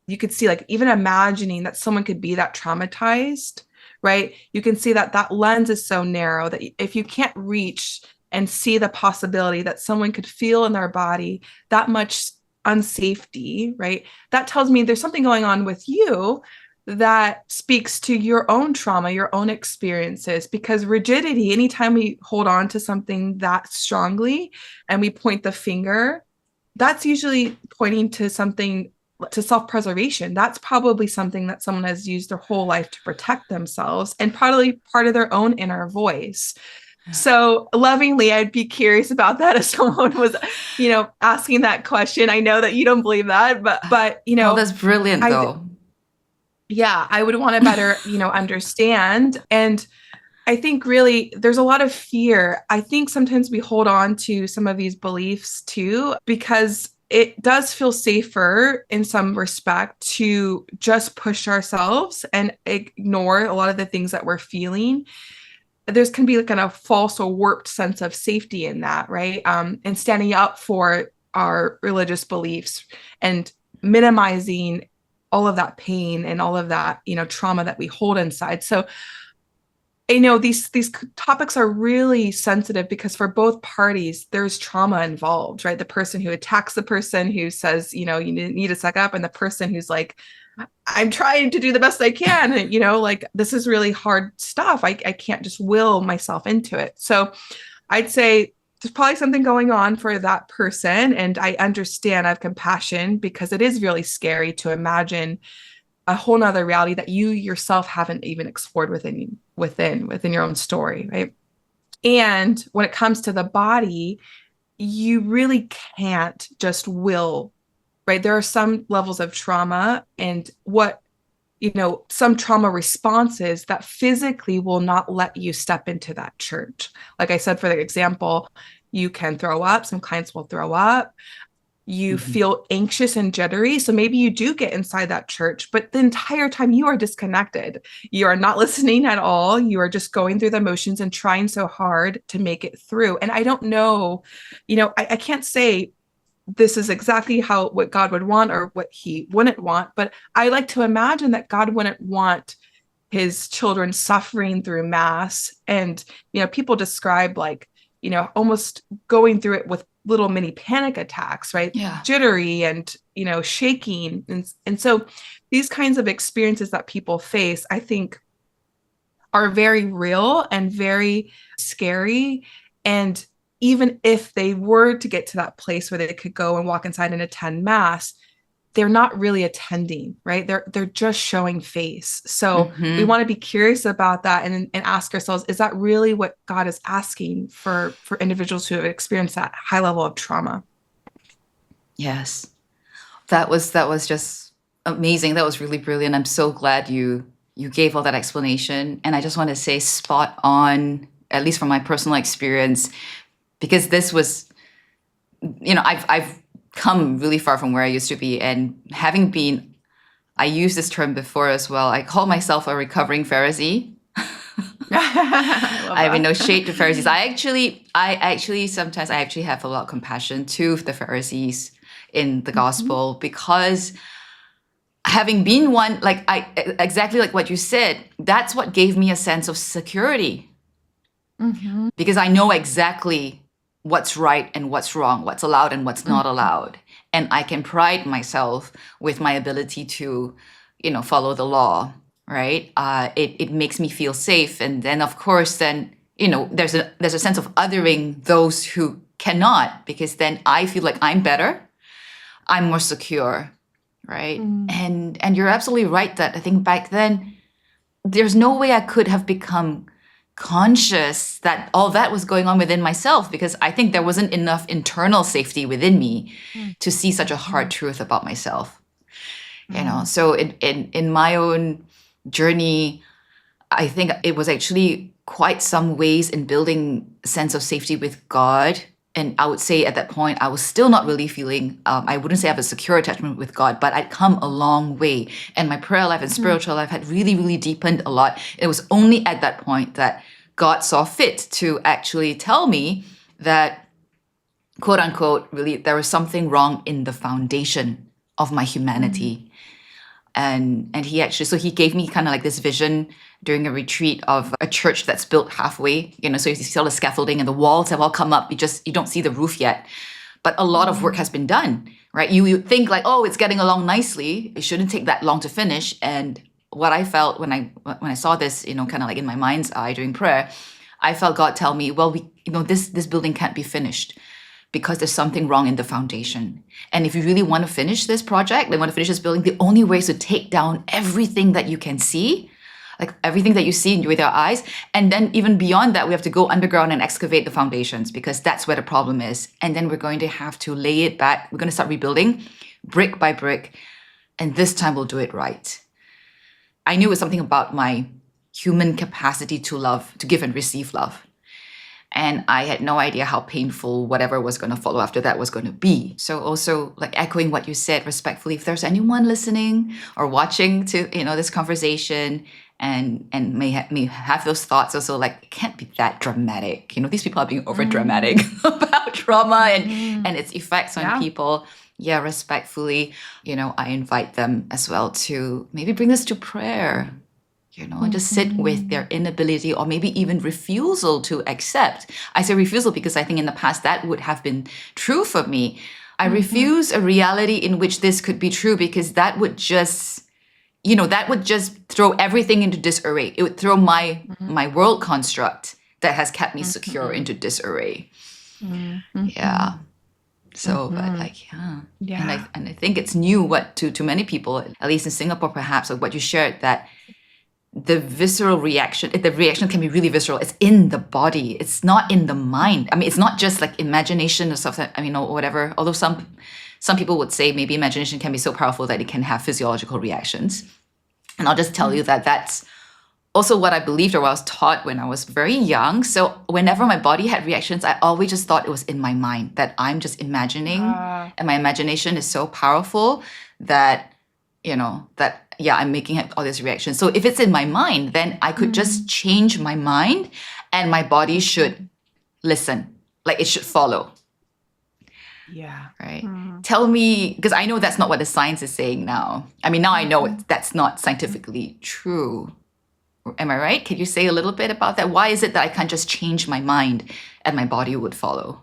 you could see like even imagining that someone could be that traumatized, right? You can see that that lens is so narrow that if you can't reach and see the possibility that someone could feel in their body that much unsafety, right? That tells me there's something going on with you that speaks to your own trauma, your own experiences. Because rigidity, anytime we hold on to something that strongly and we point the finger, that's usually pointing to something, to self-preservation. That's probably something that someone has used their whole life to protect themselves, and probably part of their own inner voice. So lovingly, I'd be curious about that if someone was, asking that question. I know that you don't believe that, but Oh, that's brilliant, I though. yeah, I would want to better, understand. And I think really there's a lot of fear. I think sometimes we hold on to some of these beliefs too, because it does feel safer in some respect to just push ourselves and ignore a lot of the things that we're feeling. There's can be like a false or warped sense of safety in that, right? And standing up for our religious beliefs and minimizing all of that pain and all of that, trauma that we hold inside. So these topics are really sensitive, because for both parties there's trauma involved, right? The person who attacks the person who says, you need to suck up, and the person who's like, I'm trying to do the best I can, and like, this is really hard stuff. I can't just will myself into it. So I'd say there's probably something going on for that person, and I understand, I have compassion, because it is really scary to imagine a whole nother reality that you yourself haven't even explored within your own story, right? And when it comes to the body, you really can't just will, right? There are some levels of trauma, and some trauma responses that physically will not let you step into that church. Like I said, for the example, you can throw up. Some clients will throw up. you Mm-hmm. feel anxious and jittery. So maybe you do get inside that church, but the entire time you are disconnected. You are not listening at all. You are just going through the motions and trying so hard to make it through. And I don't know, I can't say this is exactly what God would want or what he wouldn't want, but I like to imagine that God wouldn't want his children suffering through mass. And people describe like almost going through it with little mini panic attacks, right? Yeah. Jittery and shaking. And so these kinds of experiences that people face, I think, are very real and very scary. And even if they were to get to that place where they could go and walk inside and attend mass, they're not really attending, right? They're just showing face. So we want to be curious about that and ask ourselves, is that really what God is asking for individuals who have experienced that high level of trauma? Yes. That was just amazing. That was really brilliant. I'm so glad you gave all that explanation. And I just want to say spot on, at least from my personal experience, because this was, I've come really far from where I used to be. And having been, I used this term before as well. I call myself a recovering Pharisee. I mean, no shade to Pharisees. I actually sometimes I actually have a lot of compassion to the Pharisees in the gospel, because having been one, exactly like what you said, that's what gave me a sense of security. Because I know exactly what's right and what's wrong, what's allowed and what's not allowed. And I can pride myself with my ability to, follow the law, right? It makes me feel safe. And then, of course, there's a sense of othering those who cannot, because then I feel like I'm better, I'm more secure, right? And you're absolutely right that I think back then, there's no way I could have become conscious that all that was going on within myself, because I think there wasn't enough internal safety within me to see such a hard truth about myself. So in my own journey, I think it was actually quite some ways in building a sense of safety with God. And I would say at that point, I was still not really feeling, I wouldn't say I have a secure attachment with God, but I'd come a long way. And my prayer life and spiritual life had really, really deepened a lot. It was only at that point that God saw fit to actually tell me that, quote unquote, really, there was something wrong in the foundation of my humanity. And he actually, so he gave me kind of like this vision during a retreat of a church that's built halfway, so you see all the scaffolding and the walls have all come up. You don't see the roof yet, but a lot of work has been done, right? You think like, oh, it's getting along nicely. It shouldn't take that long to finish. And what I felt when I saw this, kind of like in my mind's eye during prayer, I felt God tell me, well, this building can't be finished because there's something wrong in the foundation. And if you really want to finish this project, want to finish this building, the only way is to take down everything that you can see, like everything that you see with your eyes. And then even beyond that, we have to go underground and excavate the foundations, because that's where the problem is. And then we're going to have to lay it back. We're going to start rebuilding brick by brick. And this time we'll do it right. I knew it was something about my human capacity to love, to give and receive love. And I had no idea how painful whatever was going to follow after that was going to be. So also, like echoing what you said respectfully, if there's anyone listening or watching to this conversation and may have those thoughts also, like, it can't be that dramatic. These people are being over dramatic about trauma and its effects on people. Yeah, respectfully, I invite them as well to maybe bring this to prayer. And just sit with their inability or maybe even refusal to accept. I say refusal because I think in the past that would have been true for me. I refuse a reality in which this could be true, because that would just, throw everything into disarray. It would throw my world construct that has kept me secure into disarray. Yeah. So, but and I think it's new to many people, at least in Singapore, perhaps, of what you shared, that the reaction can be really visceral. It's in the body. It's not in the mind. I mean, it's not just like imagination or stuff that, or whatever. Although some people would say maybe imagination can be so powerful that it can have physiological reactions. And I'll just tell you that that's also what I believed or what I was taught when I was very young. So whenever my body had reactions, I always just thought it was in my mind, that I'm just imagining, and my imagination is so powerful that, I'm making all these reactions. So if it's in my mind, then I could just change my mind and my body should listen, like it should follow. Yeah. Right. Tell me, because I know that's not what the science is saying now. I mean, now I know that's not scientifically true. Am I right? Could you say a little bit about that? Why is it that I can't just change my mind and my body would follow?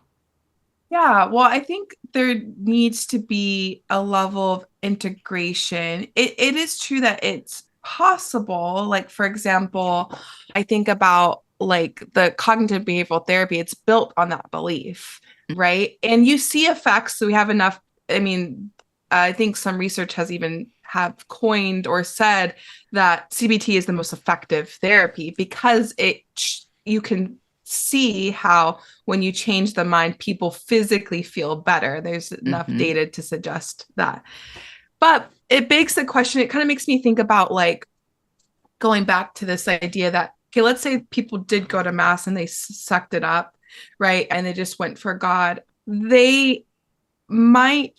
Yeah, well, I think there needs to be a level of integration. It is true that it's possible. Like, for example, I think about like the cognitive behavioral therapy, it's built on that belief, right? And you see effects. So we have enough. I mean, I think some research has even have coined or said that CBT is the most effective therapy because you can see how when you change the mind, people physically feel better. There's enough data to suggest that. But it begs the question, it kind of makes me think about like going back to this idea that, okay, let's say people did go to mass and they sucked it up, right? And they just went for God. They might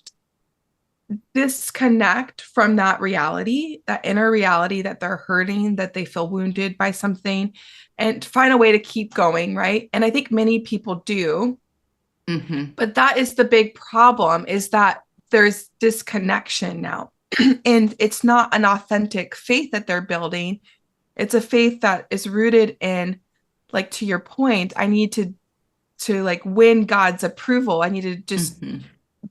disconnect from that reality, that inner reality that they're hurting, that they feel wounded by something, and find a way to keep going, right? And I think many people do. But that is the big problem, is that there's disconnection now. And it's not an authentic faith that they're building. It's a faith that is rooted in, like, to your point, I need to like win God's approval. I need to just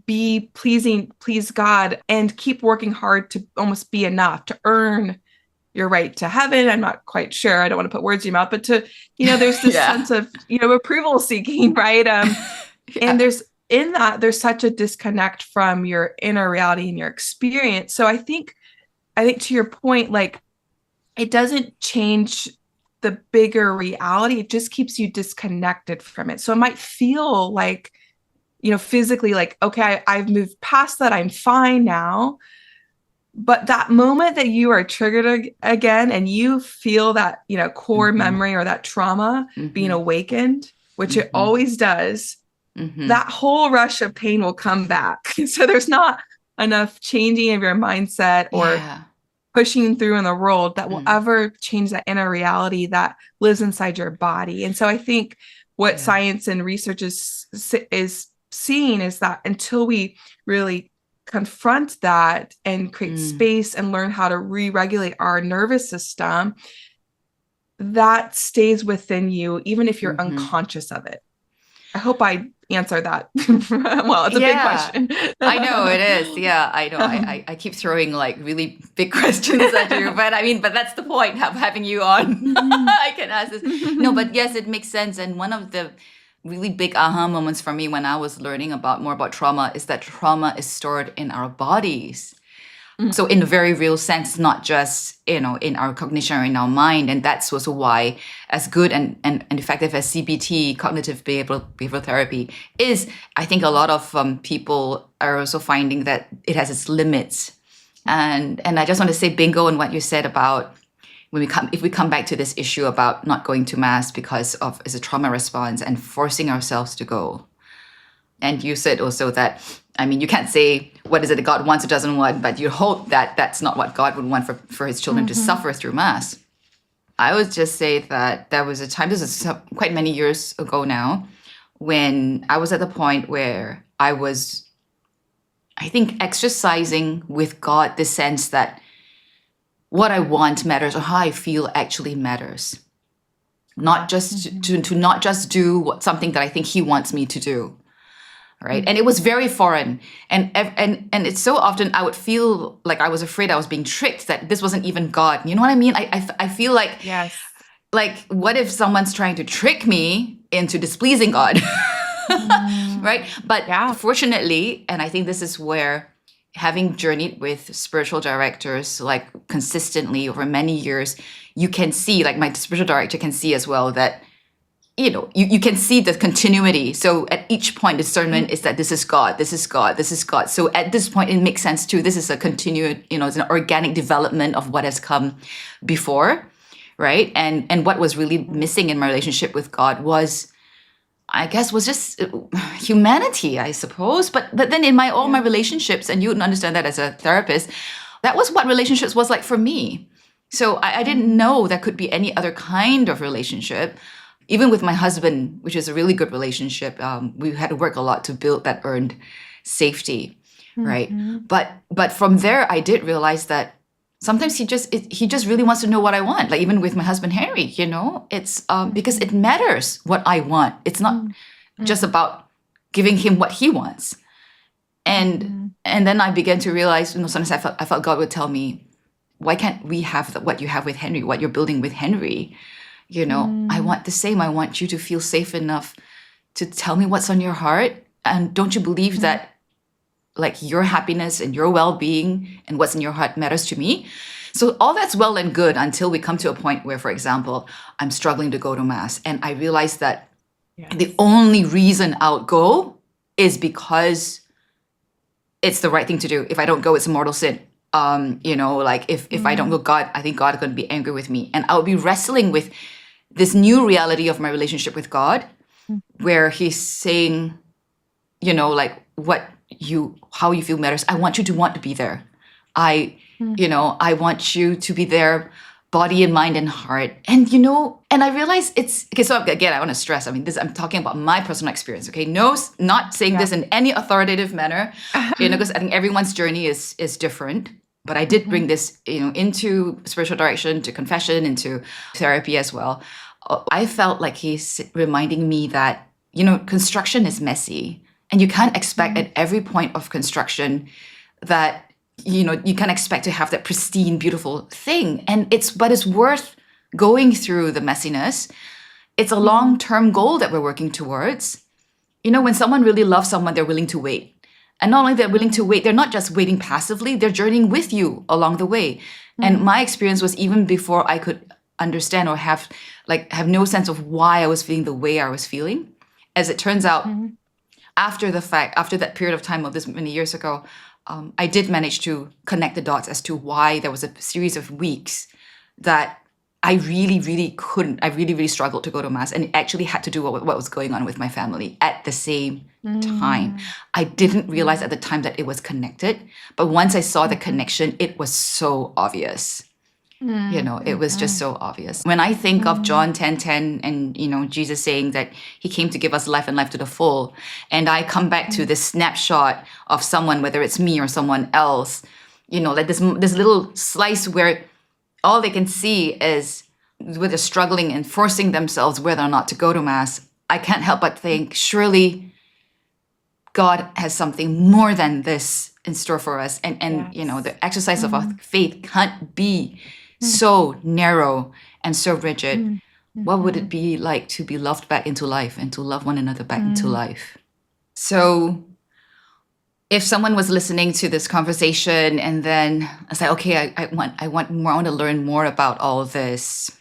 please God and keep working hard to almost be enough to earn your right to heaven. I'm not quite sure. I don't want to put words in your mouth, but there's this sense of, approval seeking, right? And there's such a disconnect from your inner reality and your experience. So I think to your point, like, it doesn't change the bigger reality. It just keeps you disconnected from it. So it might feel like, physically, like, okay, I've moved past that. I'm fine now. But that moment that you are triggered again and you feel that, core memory or that trauma being awakened, which it always does, that whole rush of pain will come back. So there's not enough changing of your mindset or pushing through in the world that will ever change that inner reality that lives inside your body. And so I think what science and research is seeing is that until we really confront that and create space and learn how to re-regulate our nervous system, that stays within you, even if you're unconscious of it. I hope I answered that. Well, it's a big question. I know it is. Yeah, I know. I keep throwing like really big questions at you, but that's the point of having you on. I can ask this. No, but yes, it makes sense. And one of the really big aha moments for me when I was learning more about trauma is that trauma is stored in our bodies. So in a very real sense, not just, in our cognition or in our mind. And that's also why as good and effective as CBT, cognitive behavioral therapy is, I think a lot of people are also finding that it has its limits. And I just want to say bingo on what you said about if we come back to this issue about not going to mass because it's a trauma response and forcing ourselves to go. And you said also that, you can't say what is it that God wants or doesn't want, but you hope that that's not what God would want for his children to suffer through mass. I would just say that there was a time, this is quite many years ago now, when I was at the point where I was, I think, exercising with God the sense that what I want matters or how I feel actually matters. Not just to not just do something that I think he wants me to do. Right. And it was very foreign. And it's so often I would feel like I was afraid I was being tricked, that this wasn't even God. You know what I mean? I feel like, like, what if someone's trying to trick me into displeasing God? Right. But fortunately, and I think this is where having journeyed with spiritual directors, like consistently over many years, you can see, like my spiritual director can see as well, that you can see the continuity. So at each point, discernment is that this is God, this is God, this is God. So at this point, it makes sense too. This is a continued, it's an organic development of what has come before, right? And what was really missing in my relationship with God was, I guess, was just humanity, I suppose. But then in all my relationships, and you would understand that as a therapist, that was what relationships was like for me. So I didn't know there could be any other kind of relationship. Even with my husband, which is a really good relationship, we had to work a lot to build that earned safety, right? But from there, I did realize that sometimes he just really wants to know what I want. Like even with my husband Henry, it's because it matters what I want. It's not just about giving him what he wants. And then I began to realize, sometimes I felt God would tell me, why can't we have what you have with Henry, what you're building with Henry? I want the same. I want you to feel safe enough to tell me what's on your heart. And don't you believe that like your happiness and your well-being and what's in your heart matters to me? So all that's well and good until we come to a point where, for example, I'm struggling to go to mass. And I realize that the only reason I'll go is because it's the right thing to do. If I don't go, it's a mortal sin. Like if I don't go, I think God is going to be angry with me. And I'll be wrestling with this new reality of my relationship with God, where he's saying, like how you feel matters. I want you to want to be there. I want you to be there, body and mind and heart. And, and I realize it's, okay, so again, I want to stress, I'm talking about my personal experience, okay? No, not saying this in any authoritative manner, because I think everyone's journey is different. But I did bring this, into spiritual direction, to confession, into therapy as well. I felt like he's reminding me that, construction is messy. And you can't expect at every point of construction that, you can't expect to have that pristine, beautiful thing. And it's worth going through the messiness. It's a long-term goal that we're working towards. When someone really loves someone, they're willing to wait. And not only they're willing to wait, they're not just waiting passively, they're journeying with you along the way. And my experience was even before I could understand or have no sense of why I was feeling the way I was feeling. As it turns out, after that period of time of this many years ago, I did manage to connect the dots as to why there was a series of weeks that I really, really couldn't. I really, really struggled to go to mass, and it actually had to do with what was going on with my family at the same time. I didn't realize at the time that it was connected, but once I saw the connection, it was so obvious. It was just so obvious. When I think of John 10:10 and, Jesus saying that he came to give us life and life to the full, and I come back to this snapshot of someone, whether it's me or someone else, like this little slice where all they can see is where they're struggling and forcing themselves whether or not to go to mass, I can't help but think, surely God has something more than this in store for us. And the exercise of our faith can't be so narrow and so rigid. What would it be like to be loved back into life and to love one another back into life? So if someone was listening to this conversation and then I say, okay, I want more, I want to learn more about all of this,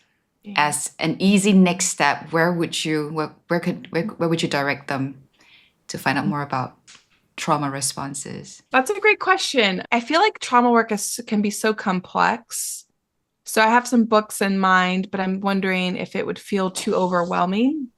as an easy next step, where would you direct them to find out more about trauma responses? That's a great question. I feel like trauma work can be so complex. So I have some books in mind, but I'm wondering if it would feel too overwhelming.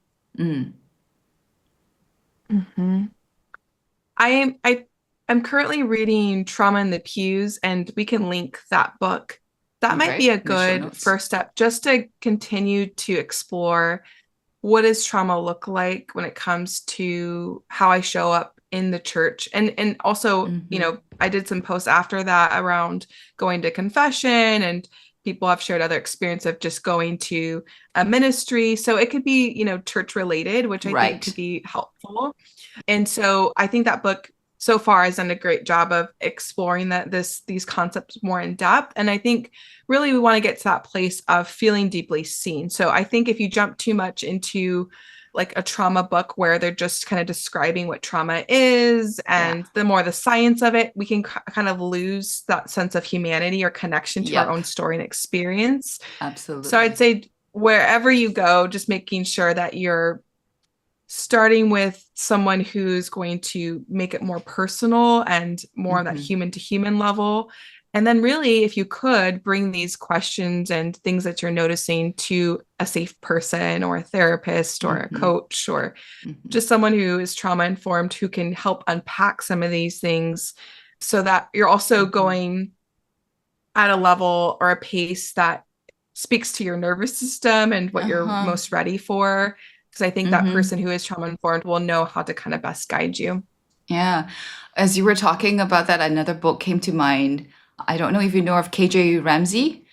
I'm currently reading Trauma in the Pews, and we can link that book. That might be a good first step, just to continue to explore what does trauma look like when it comes to how I show up in the church. And also, I did some posts after that around going to confession, and people have shared other experience of just going to a ministry. So it could be, church related, which I think could be helpful. And so I think that book so far has done a great job of exploring these concepts more in depth. And I think really we want to get to that place of feeling deeply seen. So I think if you jump too much into like a trauma book where they're just kind of describing what trauma is and the more the science of it, we can kind of lose that sense of humanity or connection to our own story and experience. Absolutely. So I'd say wherever you go, just making sure that you're starting with someone who's going to make it more personal and more on that human to human level. And then really, if you could bring these questions and things that you're noticing to a safe person or a therapist or a coach or just someone who is trauma informed who can help unpack some of these things so that you're also going at a level or a pace that speaks to your nervous system and what you're most ready for. Because I think that person who is trauma informed will know how to kind of best guide you. Yeah. As you were talking about that, another book came to mind. I don't know if you know of KJ Ramsey.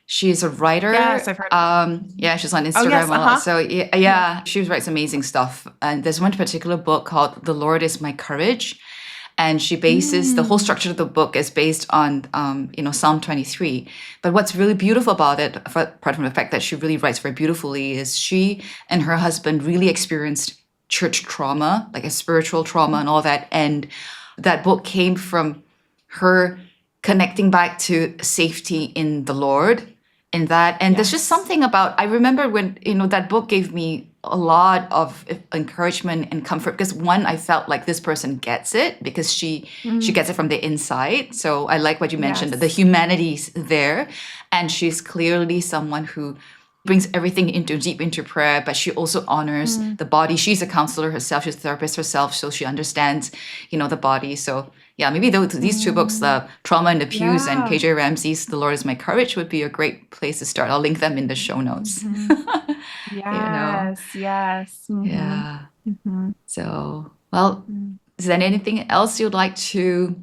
She's a writer. Yes, I've heard of her. Yeah, she's on Instagram Oh, yes, a lot. So yeah, she writes amazing stuff. And there's one particular book called The Lord is My Courage. And she bases the whole structure of the book is based on Psalm 23. But what's really beautiful about it, apart from the fact that she really writes very beautifully, is she and her husband really experienced church trauma, like a spiritual trauma and all that. And that book came from her connecting back to safety in the Lord in that. And there's just something about, I remember when, that book gave me a lot of encouragement and comfort because one, I felt like this person gets it because she gets it from the inside. So I like what you mentioned, that the humanity's there. And she's clearly someone who brings everything deep into prayer, but she also honors the body. She's a counselor herself, she's a therapist herself, so she understands, the body. So yeah, maybe these two books, the Trauma in the Pews and KJ Ramsey's The Lord is My Courage, would be a great place to start. I'll link them in the show notes. Yes. Yeah. So, well, is there anything else you'd like to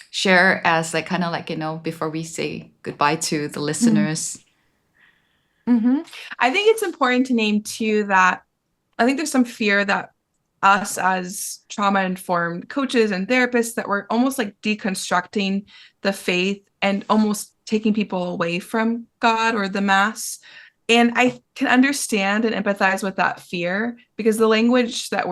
share as before we say goodbye to the listeners? I think it's important to name too that I think there's some fear that us as trauma-informed coaches and therapists that we're almost like deconstructing the faith and almost taking people away from God or the Mass. And I can understand and empathize with that fear because the language that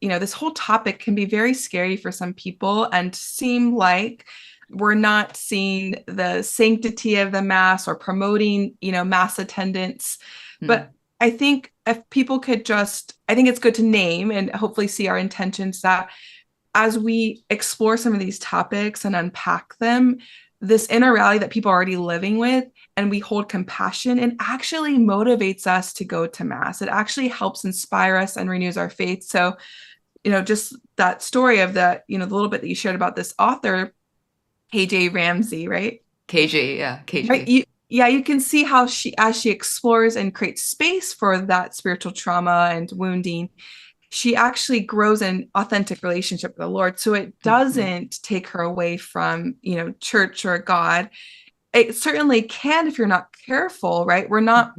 this whole topic can be very scary for some people and seem like we're not seeing the sanctity of the Mass or promoting, Mass attendance. But I think if people could I think it's good to name and hopefully see our intentions that as we explore some of these topics and unpack them, this inner reality that people are already living with, and we hold compassion, and actually motivates us to go to Mass. It actually helps inspire us and renews our faith. So, just that story of the little bit that you shared about this author, KJ Ramsey, right? KJ, yeah, KJ. Right? You can see how as she explores and creates space for that spiritual trauma and wounding, she actually grows an authentic relationship with the Lord. So it doesn't take her away from, church or God. It certainly can if you're not careful, right? We're not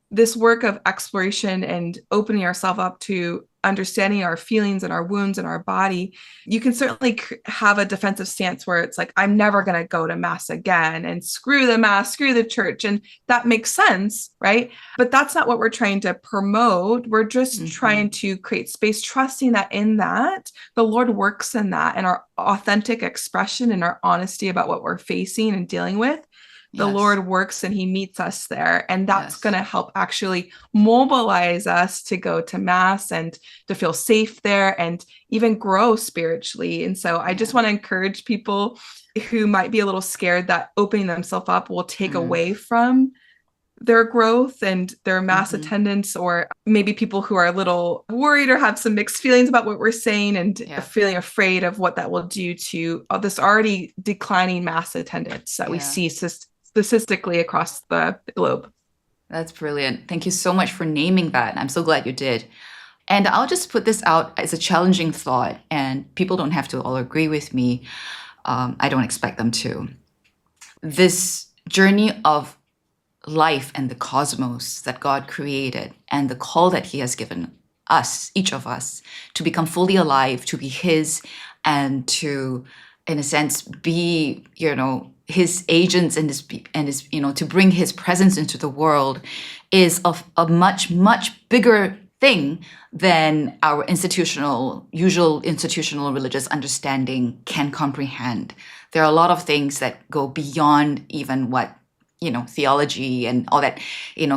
this work of exploration and opening ourselves up to understanding our feelings and our wounds and our body. You can certainly have a defensive stance where it's like, I'm never going to go to Mass again and screw the Mass, screw the church. And that makes sense, right? But that's not what we're trying to promote. We're just trying to create space, trusting that in that the Lord works in that and our authentic expression and our honesty about what we're facing and dealing with. The Lord works and he meets us there. And that's going to help actually mobilize us to go to Mass and to feel safe there and even grow spiritually. And so I just want to encourage people who might be a little scared that opening themselves up will take away from their growth and their Mass attendance, or maybe people who are a little worried or have some mixed feelings about what we're saying and feeling afraid of what that will do to this already declining Mass attendance that we see statistically across the globe. That's brilliant. Thank you so much for naming that. I'm so glad you did. And I'll just put this out as a challenging thought, and people don't have to all agree with me. I don't expect them to. This journey of life and the cosmos that God created and the call that he has given us, each of us, to become fully alive, to be his, and to, in a sense, be, his agents and his to bring his presence into the world is of a much, much bigger thing than our usual institutional religious understanding can comprehend. There are a lot of things that go beyond even what theology and all that,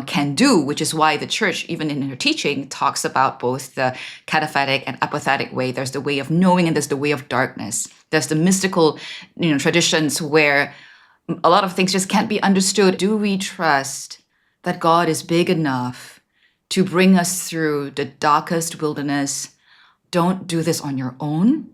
can do, which is why the church, even in her teaching, talks about both the cataphatic and apophatic way. There's the way of knowing and there's the way of darkness. There's the mystical, traditions where A lot of things just can't be understood. Do we trust that God is big enough to bring us through the darkest wilderness? Don't do this on your own.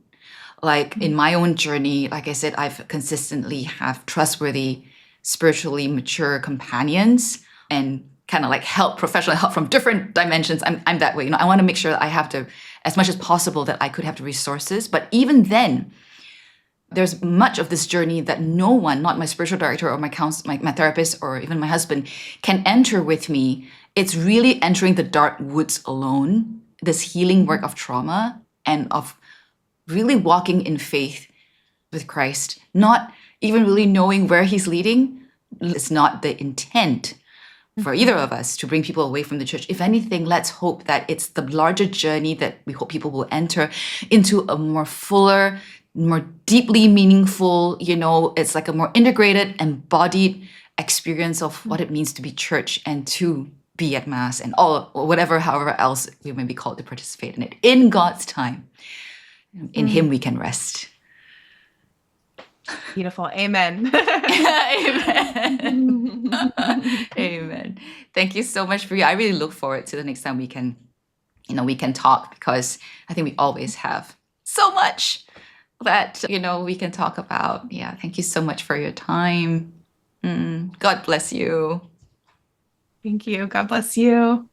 Like in my own journey, like I said, I've consistently have trustworthy, spiritually mature companions and kind of like professional help from different dimensions. I'm that way. I want to make sure that I have to, as much as possible, that I could have the resources. But even then, there's much of this journey that no one, not my spiritual director or my therapist or even my husband, can enter with me. It's really entering the dark woods alone, this healing work of trauma and of really walking in faith with Christ, not even really knowing where he's leading. It's not the intent for either of us to bring people away from the church. If anything, let's hope that it's the larger journey that we hope people will enter into a more fuller, more deeply meaningful, it's like a more integrated, embodied experience of what it means to be church and to be at Mass and all, or whatever, however else we may be called to participate in it in God's time. In him we can rest. Beautiful. Amen. Amen. Amen. Thank you so much, Brya. I really look forward to the next time we can talk, because I think we always have so much that, we can talk about. Yeah. Thank you so much for your time. God bless you. Thank you. God bless you.